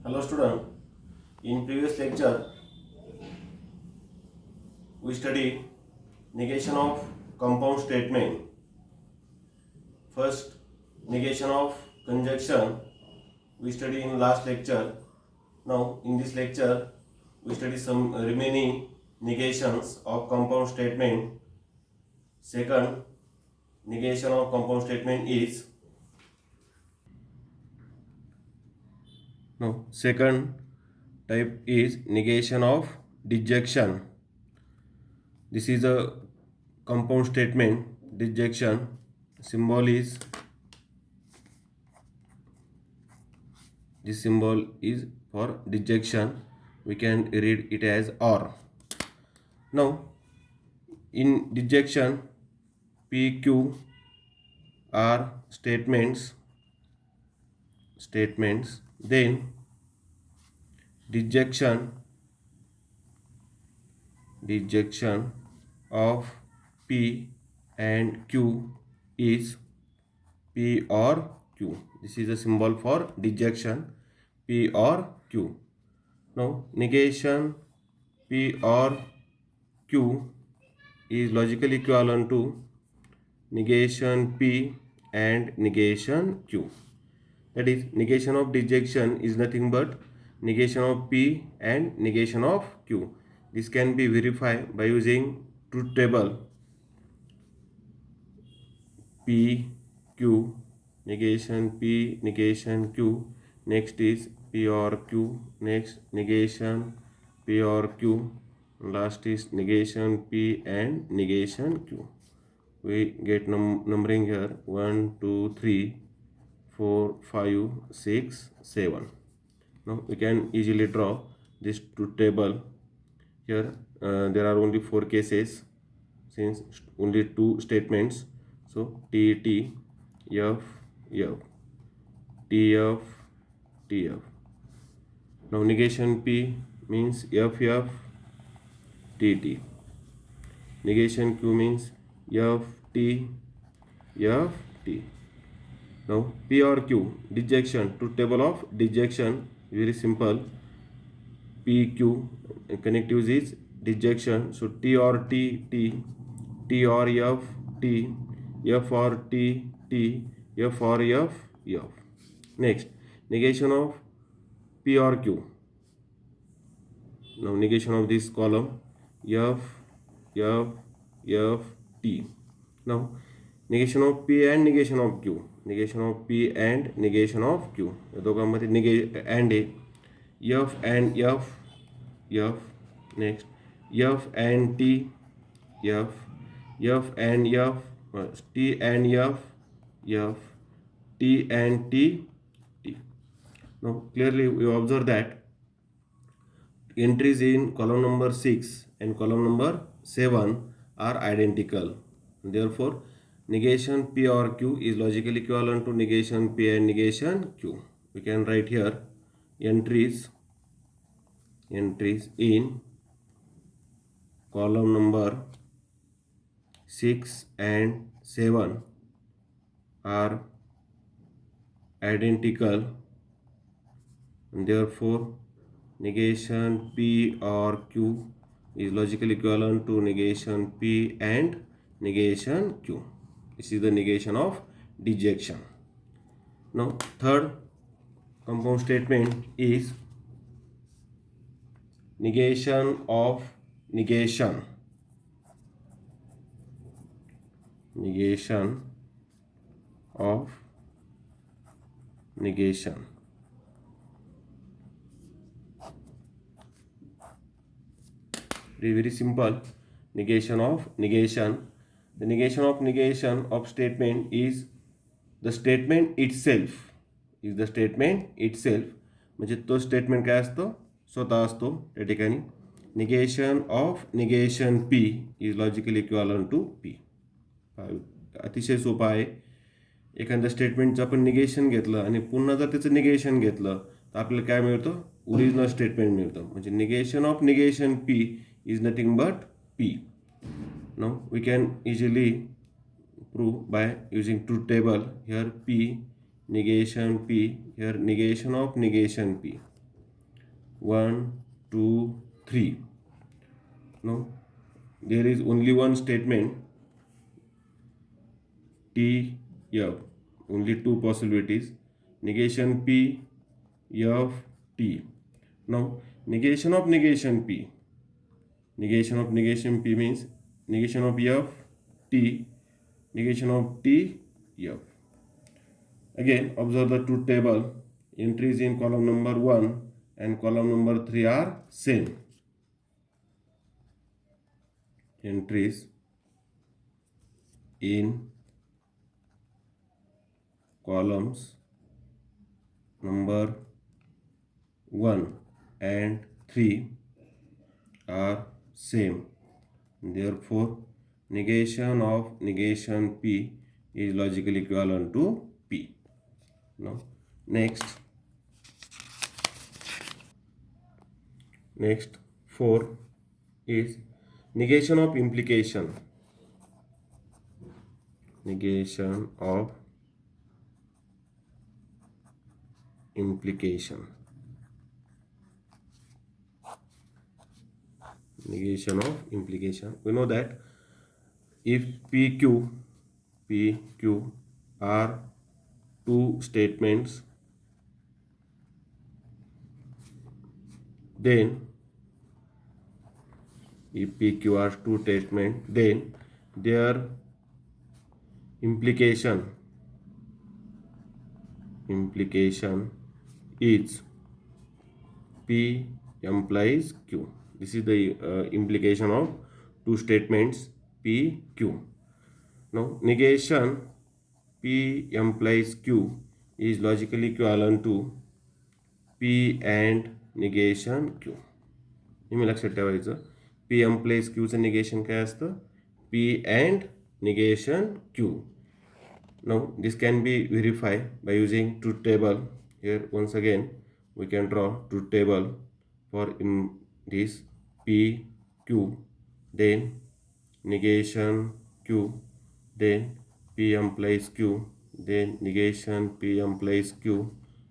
Hello student, in previous lecture we studied negation of compound statement. First negation of conjunction we studied in last lecture. Now in this lecture we study some remaining negations of compound statement. Second negation of compound statement is second type is negation of disjunction. This is a compound statement disjunction. Symbol is this symbol is for disjunction. We can read it as or. Now in disjunction PQ are statements, then disjunction of P and Q is P or Q. This is a symbol for disjunction P or Q. Now negation P or Q is logically equivalent to negation P and negation Q. That is, negation of disjunction is nothing but negation of P and negation of Q. This can be verified by using truth table. P, Q, negation P, negation Q. Next is P or Q. Next negation P or Q. Last is negation P and negation Q. We get numbering here 1, 2, 3, 4, 5, 6, 7. Now we can easily draw this truth table. Here there are only 4 cases since only 2 statements. So T, T, F, F, T, F, T, F. Now negation P means F, F, T, T. Negation Q means F, T, F, T. Now P or Q, disjunction, truth table of disjunction, very simple. P, Q, connectives is disjunction. So T or T, T, T or F, T, F or T, T, F or F, F. Next, negation of P or Q. Now negation of this column, F, F, F, T. Now negation of P and negation of Q. Negation of P and negation of Q. दोघांमध्ये and a F and F, F. Next F and T, F, F and F, T and F, F, T and T, T. Now clearly we observe that entries in column number 6 and column number 7 are identical. Therefore negation P or Q is logically equivalent to negation P and negation Q. We can write here entries in column number 6 and 7 are identical, and therefore negation P or Q is logically equivalent to negation P and negation Q. This is the negation of disjunction. Now third compound statement is negation of negation. Negation of negation. Very simple. Negation of negation. The negation of statement is the statement itself. Is the statement itself. म्हणजे तो statement काय असतो, स्वतः असतो. त्या ठिकाणी negation of negation P is logically equivalent to P. अतिशय सोपं आहे. एखाद्या स्टेटमेंटचं आपण निगेशन घेतलं आणि पुन्हा जर त्याचं निगेशन घेतलं तर आपल्याला काय मिळतं, ओरिजिनल स्टेटमेंट मिळतं. म्हणजे negation of negation P is nothing but P. Now we can easily prove by using truth table. Here P negation P, here negation of negation P. 1 2 3. No, there is only one statement T F, only two possibilities, negation P F T. Now negation P, negation of negation P means negation of F T, negation of T F. Again, observe the truth table. Entries in column number 1 and column number 3 are same. Entries in columns number 1 and 3 are same. Therefore, negation of negation P is logically equivalent to P. Now, next 4 is negation of implication. Negation of implication. Negation of implication. We know that if PQ are two statements, then if PQ are two statements, then their implication is P implies Q. This is the implication of two statements P, Q. Now, negation P implies Q is logically equivalent to P and negation Q. हे लक्षात ठेवायचं. P implies Qचं negation काय असतं? P and negation Q. Now, this can be verified by using truth table. Here, once again, we can draw truth table for this P, Q, then negation Q, then P implies Q, then negation P implies Q.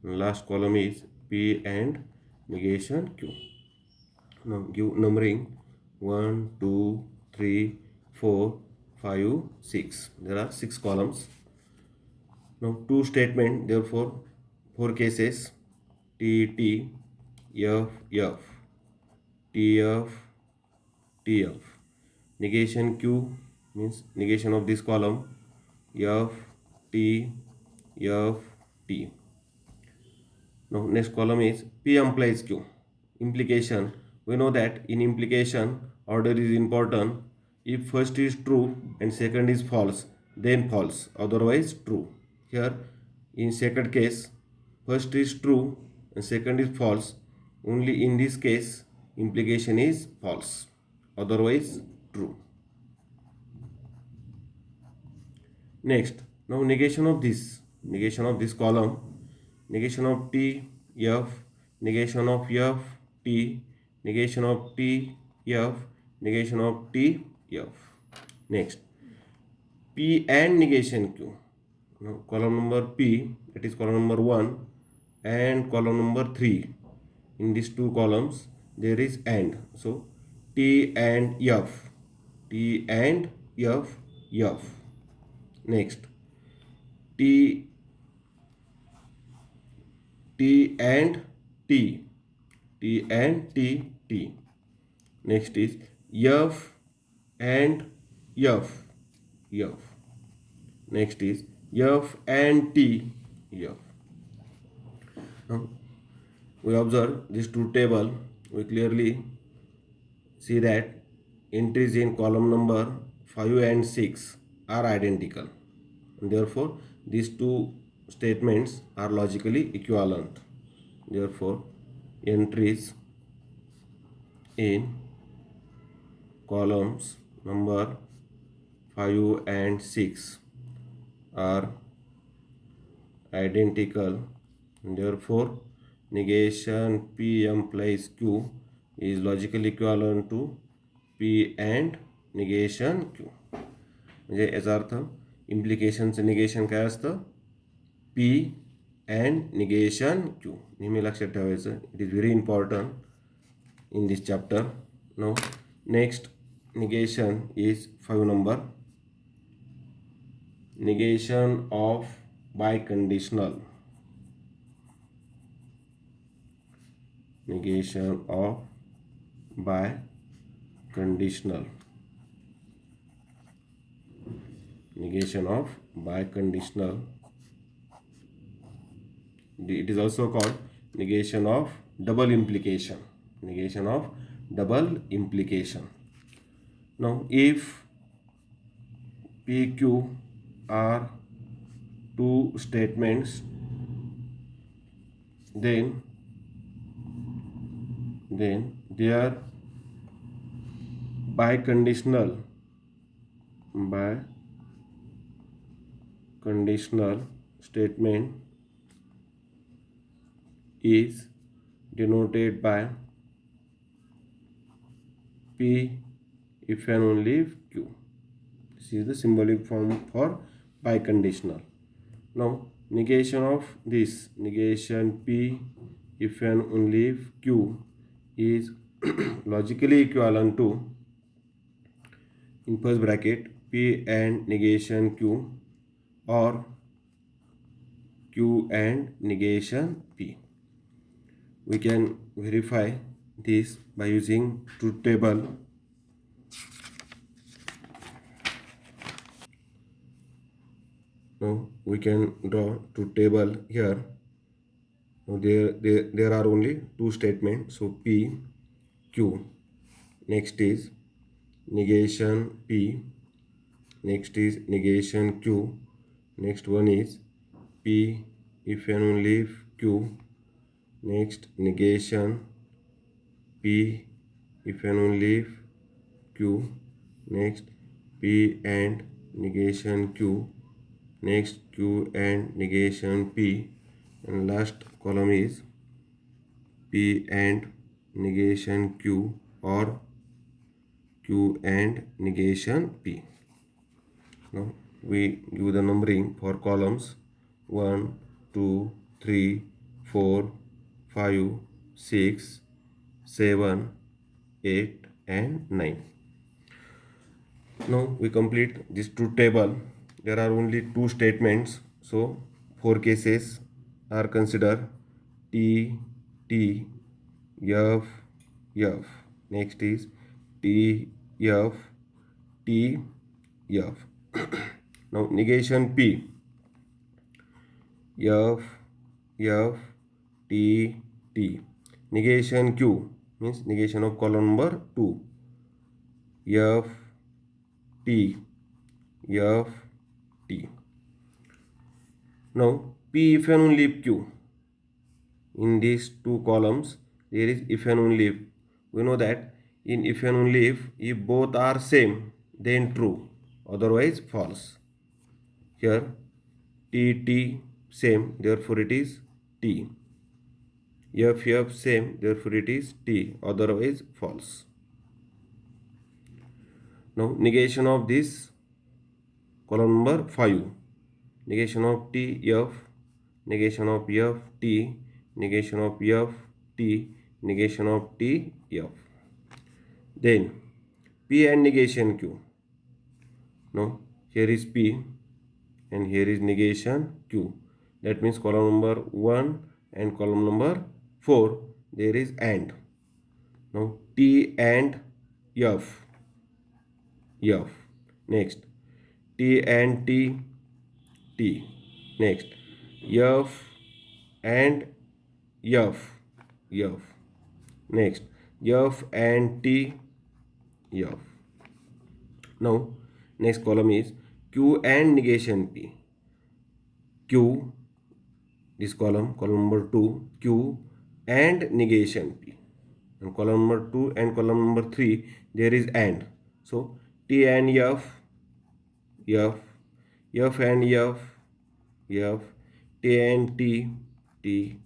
Last column is P and negation Q. Now give numbering 1, 2, 3, 4, 5, 6. There are 6 columns. Now two statements, therefore 4 cases, T, T, F, F, T, F, T, F. Negation Q means negation of this column, F, T, F, T. Now next column is P implies Q. Implication. We know that in implication order is important. If first is true and second is false, then false, otherwise true. Here in second case, first is true and second is false. Only in this case implication is false, otherwise true. Next, now negation of this column, negation of T, F, negation of F, T, negation of T, F, negation of T, F. Next, P and negation Q. Now column number P, that is column number 1 and column number 3. In these two columns there is AND. So T and F, T and F, F. Next, T and T, T and T, T. Next is F and F, F. Next is F and T, F. Now we observe this truth table. We clearly see that entries in column number 5 and 6 are identical. And therefore, these two statements are logically equivalent. Therefore, entries in columns number 5 and 6 are identical. And therefore, negation P implies Q is logically equivalent to P and negation Q. म्हणजे याचा अर्थ इम्प्लिकेशनचं negation काय असतं? P and negation Q. नेहमी लक्षात ठेवायचं. It is very important in this chapter. Now next negation is 5 number. Negation of biconditional. Negation of biconditional. Negation of biconditional. It is also called negation of double implication. Negation of double implication. Now if PQ are two statements, then their biconditional statement is denoted by P if and only if Q. This is the symbolic form for biconditional. Now negation of this, negation P if and only if Q, is logically equivalent to, in first bracket, P and negation Q or Q and negation P. We can verify this by using truth table. Now we can draw truth table here. Now there are only two statements, so P, Q. Next is negation P. Next is negation Q. Next one is P if and only if Q. Next negation P if and only if Q. Next P and negation Q. Next Q and negation P. And last column is P and negation Q or Q and negation P. Now we give the numbering for columns 1, 2, 3, 4, 5, 6, 7, 8 and 9. Now we complete this truth table. There are only two statements, so 4 cases are considered: T, T, F, F. Next is T, F, T, F. Now negation P, F, F, T, T. Negation Q means negation of column number 2, F, T, F, T. Now P if and only if Q. In these two columns there is if and only if. We know that in if and only if both are same, then true, otherwise false. Here T, T same, therefore it is T. F, F same, therefore it is T, otherwise false. Now negation of this column number 5. Negation of T, F, negation of F, T, negation of F, T, negation of T, F. Then P and negation Q. Now here is P and here is negation Q. That means column number 1 and column number 4 there is AND. Now T and F, F. Next T and T, T. Next F and F, F. Next F and T, F. Now next column is Q and negation P. Q, this column number 2, Q and negation P. And column number 2 and column number 3 there is AND. So T and F, F, F and F, F, T and T, T,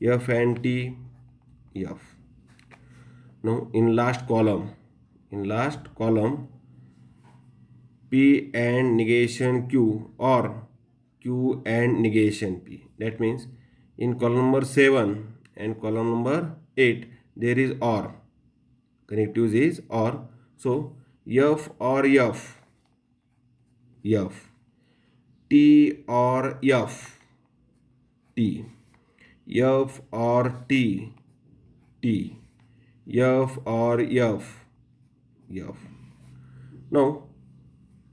F and T, F. Now in last column P and negation Q or Q and negation P. That means In column number 7 and column number 8 there is or. Connectives is or. So F or F. F. T or F. T. F or T. T. F or F. F. Now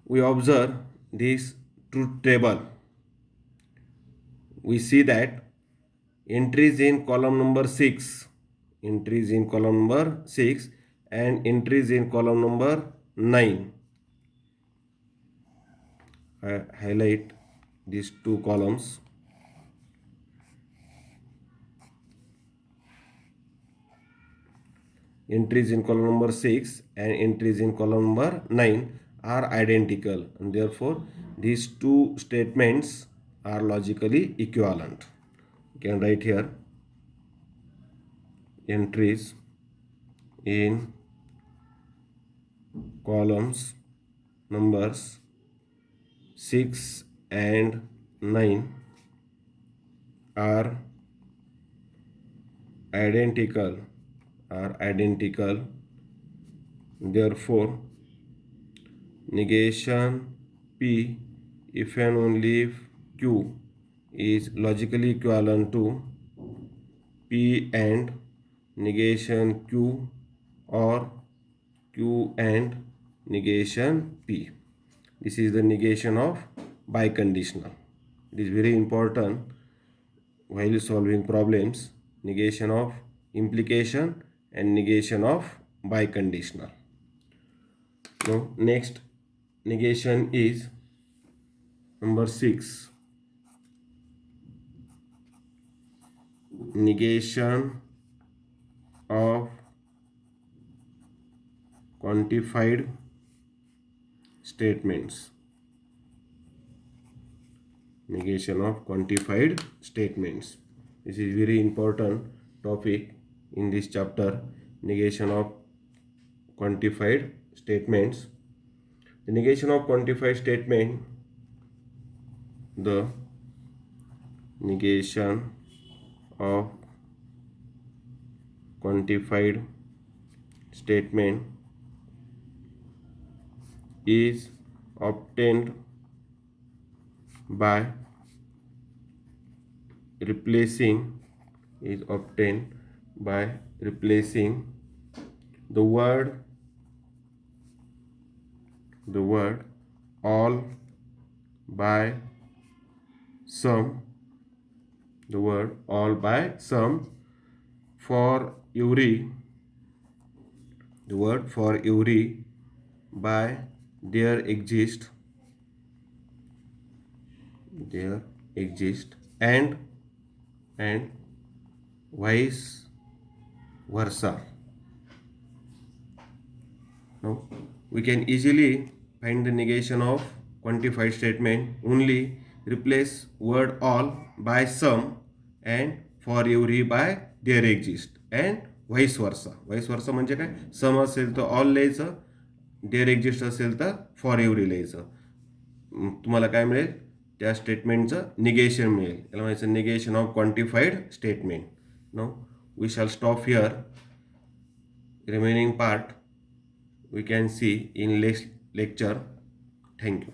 we observe this truth table. We see that entries in column number 6, entries in column number 6 and entries in column number 9. I highlight these two columns. Entries in column number 6 and entries in column number 9 are identical, and therefore these two statements are logically equivalent. You can write here entries in columns numbers 6 and 9 are identical, therefore negation P if and only if Q is logically equivalent to P and negation Q or Q and negation P. This is the negation of biconditional. It is very important while solving problems. Negation of implication and negation of biconditional. Now next negation is number 6. Negation of quantified statements. Negation of quantified statements. This is very important topic in this chapter. Negation of quantified statements. The negation of quantified statement, the negation of quantified statement is obtained by replacing the word all by some, for every by there exist and vice versa. Now we can easily find the negation of quantified statement. Only replace word all by some and for every by there exist and vice versa. Vice versa म्हणजे काय? सम असेल तर all लिहायचं, there exist असेल तर for every लिहायचं. तुम्हाला काय मिळेल? त्या स्टेटमेंटचं निगेशन मिळेल. याला म्हणायचं negation of quantified statement. No we shall stop here. Remaining part we can see in next lecture. Thank you.